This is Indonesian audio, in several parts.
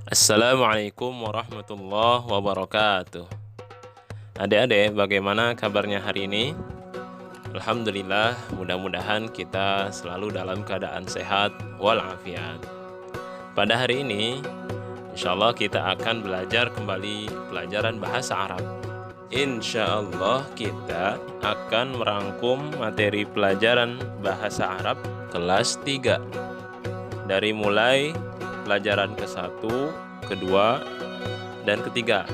Assalamualaikum warahmatullahi wabarakatuh. Adik-adik, bagaimana kabarnya hari ini? Alhamdulillah, mudah-mudahan kita selalu dalam keadaan sehat walafiat. Pada hari ini, insya Allah kita akan belajar kembali pelajaran bahasa Arab. Insya Allah kita akan merangkum materi pelajaran bahasa Arab kelas 3. Dari mulai pelajaran ke-1, kedua, dan ketiga.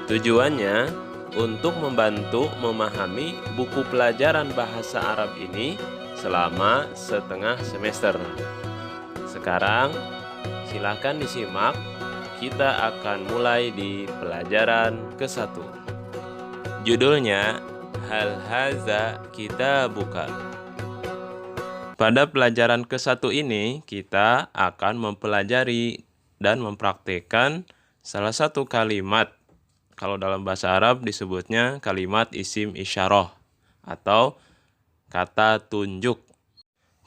Tujuannya untuk membantu memahami buku pelajaran bahasa Arab ini selama setengah semester. Sekarang silakan disimak, kita akan mulai di pelajaran ke-1. Judulnya Hal Haza Kitabuka. Pada pelajaran ke-1 ini, kita akan mempelajari dan mempraktikkan salah satu kalimat. Kalau dalam bahasa Arab disebutnya kalimat isim isyarah atau kata tunjuk.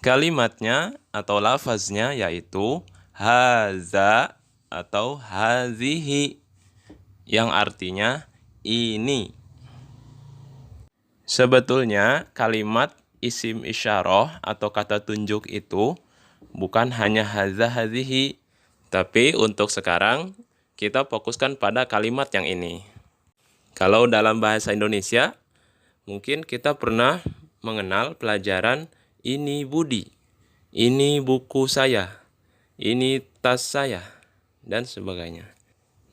Kalimatnya atau lafaznya yaitu haza atau hazihi, yang artinya ini. Sebetulnya kalimat isim isyarah atau kata tunjuk itu bukan hanya haza hazihi, tapi untuk sekarang kita fokuskan pada kalimat yang ini. Kalau dalam bahasa Indonesia, mungkin kita pernah mengenal pelajaran ini Budi, ini buku saya, ini tas saya, dan sebagainya.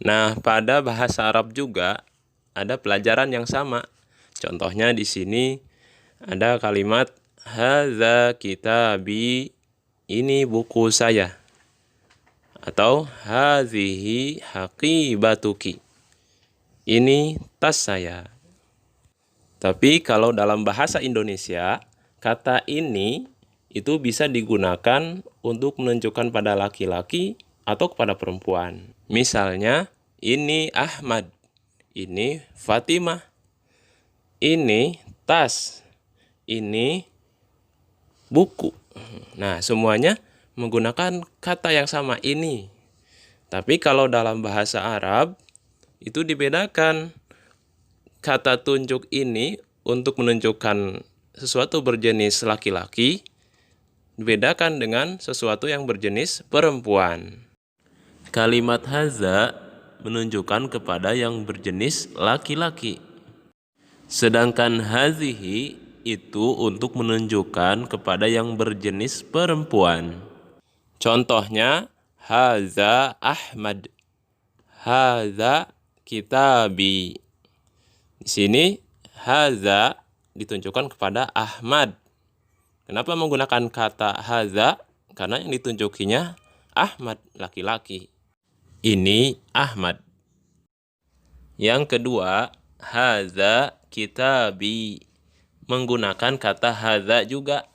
Nah, pada bahasa Arab juga ada pelajaran yang sama. Contohnya di sini ada kalimat haza kitabi, ini buku saya, atau hazihi haqibatuki, ini tas saya. Tapi kalau dalam bahasa Indonesia, kata ini itu bisa digunakan untuk menunjukkan pada laki-laki atau kepada perempuan. Misalnya, ini Ahmad, ini Fatimah, ini tas, ini buku. Nah, semuanya menggunakan kata yang sama, ini. Tapi kalau dalam bahasa Arab, itu dibedakan. Kata tunjuk ini untuk menunjukkan sesuatu berjenis laki-laki, dibedakan dengan sesuatu yang berjenis perempuan. Kalimat haza menunjukkan kepada yang berjenis laki-laki. Sedangkan hazihi itu untuk menunjukkan kepada yang berjenis perempuan. Contohnya, haza Ahmad, haza kitabi. Di sini haza ditunjukkan kepada Ahmad. Kenapa menggunakan kata haza? Karena yang ditunjukinya Ahmad, laki-laki. Ini Ahmad. Yang kedua, haza kitabi, menggunakan kata haza juga,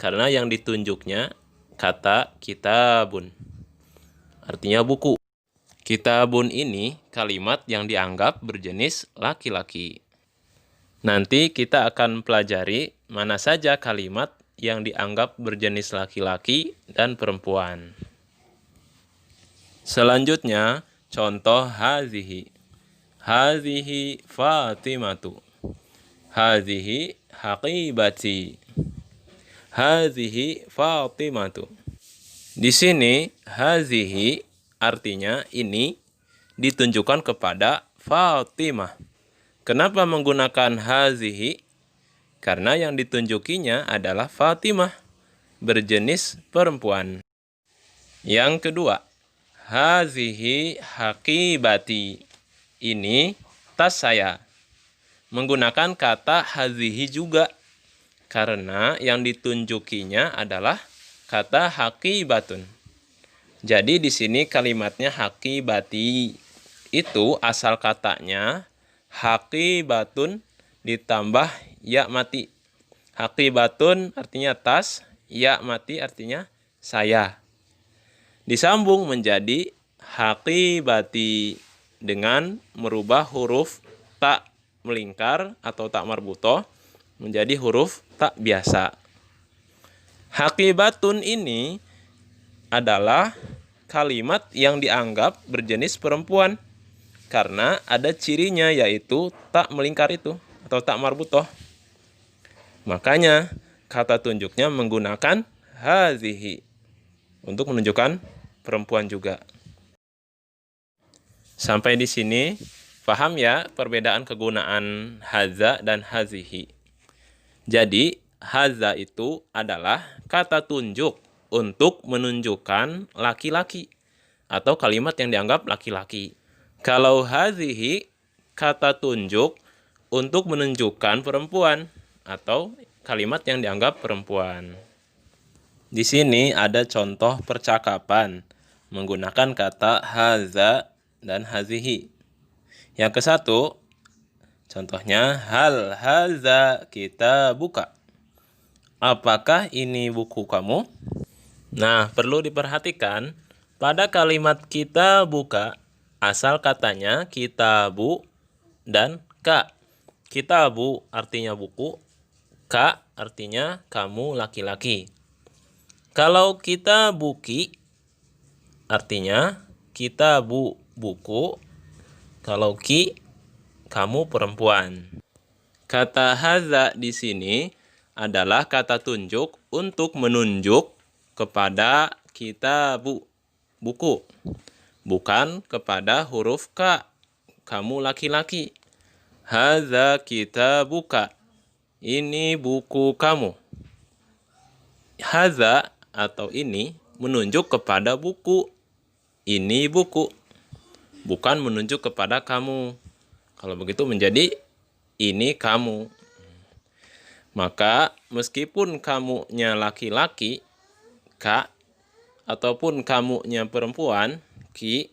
karena yang ditunjuknya kata kitabun, artinya buku. Kitabun ini kalimat yang dianggap berjenis laki-laki. Nanti kita akan pelajari mana saja kalimat yang dianggap berjenis laki-laki dan perempuan. Selanjutnya, contoh hazihi. Hazihi Fatimatu, hazihi haqibati, hazihi Fatimatu. Di sini hazihi artinya ini ditunjukkan kepada Fatimah. Kenapa menggunakan hazihi? Karena yang ditunjukinya adalah Fatimah, berjenis perempuan. Yang kedua, hazihi haqibati, ini tas saya. Menggunakan kata hazihi juga, karena yang ditunjukinya adalah kata haqibatun. Jadi di sini kalimatnya haqibati. Itu asal katanya haqibatun ditambah ya mati. Haqibatun artinya tas, ya mati artinya saya. Disambung menjadi haqibati dengan merubah huruf tak melingkar atau tak marbutoh menjadi huruf tak biasa. Haqibatun ini adalah kalimat yang dianggap berjenis perempuan. Karena ada cirinya, yaitu tak melingkar itu atau tak marbutoh. Makanya kata tunjuknya menggunakan hazihi untuk menunjukkan perempuan juga. Sampai di sini paham ya perbedaan kegunaan haza dan hazihi. Jadi haza itu adalah kata tunjuk untuk menunjukkan laki-laki atau kalimat yang dianggap laki-laki. Kalau hazihi kata tunjuk untuk menunjukkan perempuan atau kalimat yang dianggap perempuan. Di sini ada contoh percakapan menggunakan kata haza dan hazihi. Yang ke satu, contohnya hal haza kita buka. Apakah ini buku kamu? Nah, perlu diperhatikan pada kalimat kita buka, asal katanya kitabu dan ka. Kitabu artinya buku, ka artinya kamu laki-laki. Kalau kita buki artinya kitabu buku, kalau ki kamu perempuan. Kata haza di sini adalah kata tunjuk untuk menunjuk kepada kitabu buku, bukan kepada huruf ka, kamu laki-laki. Haza kitabuka, ini buku kamu. Haza atau ini menunjuk kepada buku, ini buku, bukan menunjuk kepada kamu. Kalau begitu menjadi ini kamu. Maka meskipun kamunya laki-laki, ka, ataupun kamunya perempuan, ki,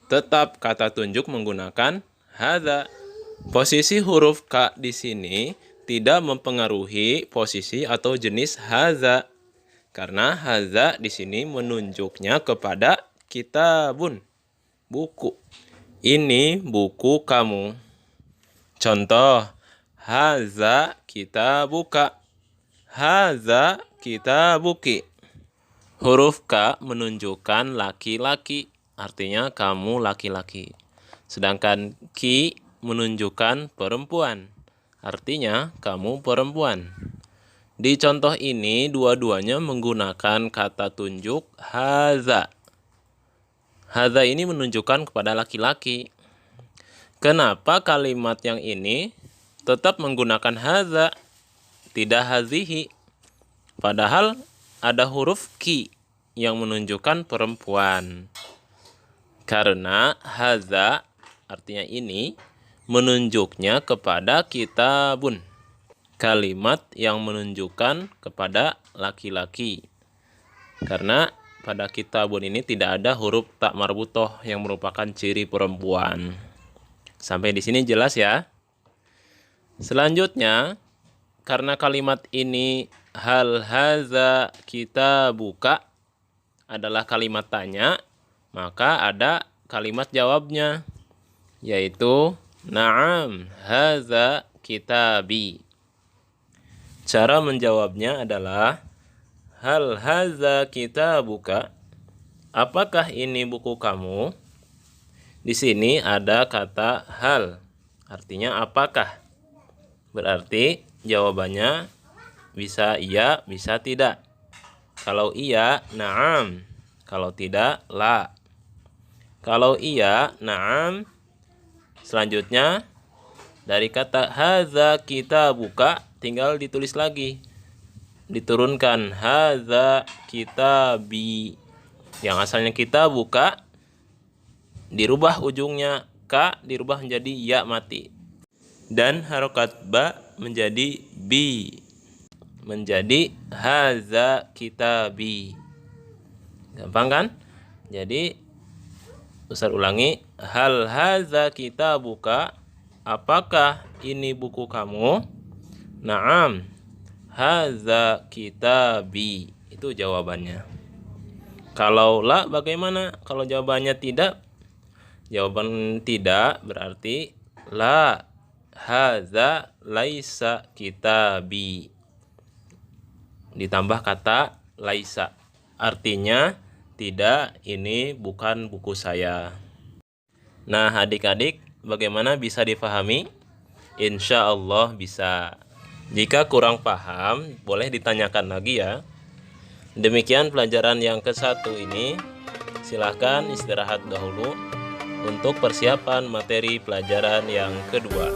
tetap kata tunjuk menggunakan hadza. Posisi huruf ka di sini tidak mempengaruhi posisi atau jenis hadza, karena hadza di sini menunjuknya kepada kitabun, buku. Ini buku kamu. Contoh, hadza kitabuka, hadza kitabuki. Huruf ka menunjukkan laki-laki, artinya kamu laki-laki. Sedangkan ki menunjukkan perempuan, artinya kamu perempuan. Di contoh ini dua-duanya menggunakan kata tunjuk haza. Haza ini menunjukkan kepada laki-laki. Kenapa kalimat yang ini tetap menggunakan haza, tidak hazihi? Padahal ada huruf ki yang menunjukkan perempuan. Karena haza artinya ini menunjuknya kepada kitabun, kalimat yang menunjukkan kepada laki-laki. Karena pada kitabun ini tidak ada huruf tak marbutoh yang merupakan ciri perempuan. Sampai di sini jelas ya. Selanjutnya, karena kalimat ini hal haza kita buka adalah kalimat tanya, maka ada kalimat jawabnya, yaitu na'am haza kitabi. Cara menjawabnya adalah hal haza kitabuka, apakah ini buku kamu? Di sini ada kata hal, artinya apakah. Berarti jawabannya bisa iya, bisa tidak. Kalau iya, na'am. Kalau tidak, la. Kalau iya, na'am. Selanjutnya, dari kata haza kita buka, tinggal ditulis lagi. Diturunkan haza kitabi. Yang asalnya kita buka, dirubah ujungnya ka, dirubah menjadi ya mati. Dan harokat ba menjadi bi. Menjadi haza kitabi. Gampang kan? Jadi Ustaz ulangi, hal haza kitabuka, apakah ini buku kamu? Naam, haza kitabi. Itu jawabannya. Kalau la bagaimana? Kalau jawabannya tidak, jawaban tidak berarti la haza laisa kitabi. Ditambah kata laisa. Artinya Tidak, ini bukan buku saya. Nah, adik-adik, bagaimana bisa dipahami? Insya Allah bisa. Jika kurang paham, boleh ditanyakan lagi ya. Demikian pelajaran yang ke-1 ini. Silahkan istirahat dahulu untuk persiapan materi pelajaran yang kedua.